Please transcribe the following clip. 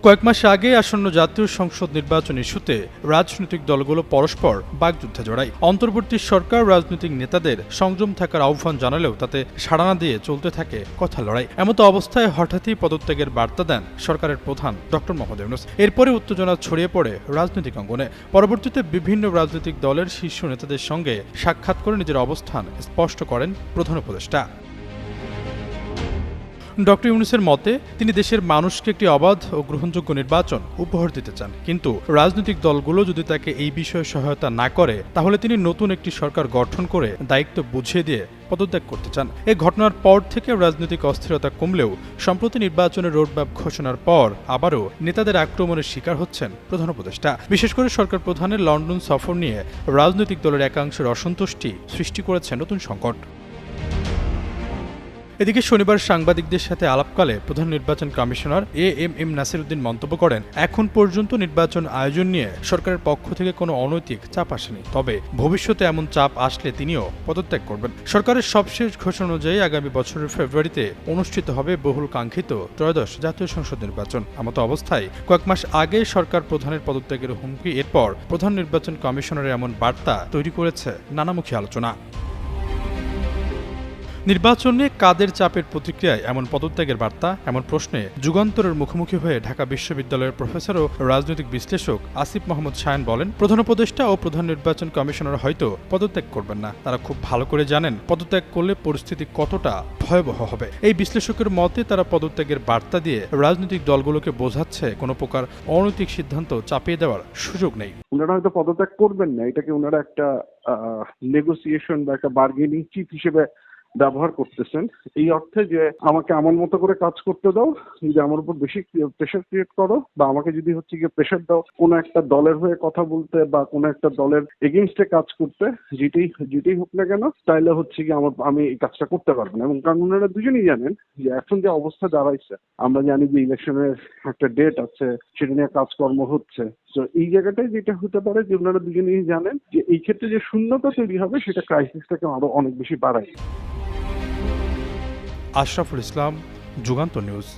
কয়েক মাস আগে আসন্ন জাতীয় সংসদ নির্বাচন ইস্যুতে রাজনৈতিক দলগুলো পরস্পর বাগযুদ্ধে জড়ায়। অন্তর্বর্তী সরকার রাজনৈতিক নেতাদের সংযম থাকার আহ্বান জানালেও তাতে সাড়া না দিয়ে চলতে থাকে কথা লড়াই। এমতো অবস্থায় হঠাৎই পদত্যাগের বার্তা দেন সরকারের প্রধান ডক্টর মোহাম্মদ ইউনূস। এরপরে উত্তেজনা ছড়িয়ে পড়ে রাজনৈতিক অঙ্গনে। পরবর্তীতে বিভিন্ন রাজনৈতিক দলের শীর্ষ নেতাদের সঙ্গে সাক্ষাৎ করে নিজের অবস্থান স্পষ্ট করেন প্রধান উপদেষ্টা। ডক্টর ইউনূসের মতে তিনি দেশের মানুষকে একটি অবাধ ও গ্রহণযোগ্য নির্বাচন উপহার দিতে চান, কিন্তু রাজনৈতিক দলগুলো যদি তাকে এই বিষয়ে সহায়তা না করে তাহলে তিনি নতুন একটি সরকার গঠন করে দায়িত্ব বুঝিয়ে দিয়ে পদত্যাগ করতে চান। এই ঘটনার পর থেকে রাজনৈতিক অস্থিরতা কমলেও সম্প্রতি নির্বাচনের রোডম্যাপ ঘোষণার পর আবারও নেতাদের আক্রমণের শিকার হচ্ছেন প্রধান উপদেষ্টা। বিশেষ করে সরকার প্রধানের লন্ডন সফর নিয়ে রাজনৈতিক দলের একাংশের অসন্তুষ্টি সৃষ্টি করেছে নতুন সংকট। এদিকে শনিবার সাংবাদিকদের সাথে আলাপকালে প্রধান নির্বাচন কমিশনার এএমএম নাসির উদ্দিন মন্তব্য করেন, এখন পর্যন্ত নির্বাচন আয়োজন নিয়ে সরকারের পক্ষ থেকে কোনো অনৈতিক চাপ আসেনি, তবে ভবিষ্যতে এমন চাপ আসলে তিনিও পদত্যাগ করবেন। সরকারের সবশেষ ঘোষণা অনুযায়ী আগামী বছরের ফেব্রুয়ারিতে অনুষ্ঠিত হবে বহুল কাঙ্ক্ষিত ত্রয়োদশ জাতীয় সংসদ নির্বাচন। এমতো অবস্থায় কয়েক মাস আগে সরকার প্রধানের পদত্যাগের হুমকি, এরপর প্রধান নির্বাচন কমিশনারের এমন বার্তা তৈরি করেছে নানামুখী আলোচনা। নির্বাচন নিয়ে কাদের চাপের প্রতিক্রিয়ায় এমন পদত্যাগের বার্তা? এমন প্রশ্নে যুগান্তরের মুখোমুখি হয়ে ঢাকা বিশ্ববিদ্যালয়ের প্রফেসর ও রাজনৈতিক বিশ্লেষক আসিফ মাহমুদ শায়ন বলেন, প্রধান উপদেষ্টা ও প্রধান নির্বাচন কমিশনার হয়তো পদত্যাগ করবেন না। তারা খুব ভালো করে জানেন পদত্যাগ করলে পরিস্থিতি কতটা ভয়াবহ হবে। এই বিশ্লেষকের মতে তারা পদত্যাগের বার্তা দিয়ে রাজনৈতিক দলগুলোকে বোঝাচ্ছে কোনো প্রকার অনৈতিক সিদ্ধান্ত চাপিয়ে দেওয়ার সুযোগ নেই। ওনারা হয়তো পদত্যাগ করবেন না, এটাকে ওনারা একটা নেগোসিয়েশন বা একটা বার্গেনিং চিপ হিসেবে ব্যবহার করতেছেন, এই অর্থে যে আমাকে আমার মতো করে কাজ করতে দাও, যদি আমার উপর বেশি প্রেশার ক্রিয়েট করো বা আমাকে যদি হচ্ছে গিয়ে প্রেশার দাও কোনো একটা দলের হয়ে কথা বলতে বা কোনো একটা দলের এগেইনস্টে কাজ করতে, যেটাই হোক না কেন, তাইলে হচ্ছে কি আমি এই কাজটা করতে পারবো না। এবং কারণ ওনারা দুজনেই জানেন যে এখন যে অবস্থা দাঁড়াইছে, আমরা জানি যে ইলেকশনের একটা ডেট আছে, সেটা নিয়ে কাজকর্ম হচ্ছে। তো এই জায়গাটায় যেটা হতে পারে যে ওনারা দুজনেই জানেন যে এই ক্ষেত্রে যে শূন্যতা তৈরি হবে সেটা ক্রাইসিসটাকে আরো অনেক বেশি বাড়ায়। আশরাফুল ইসলাম, যুগান্তর নিউজ।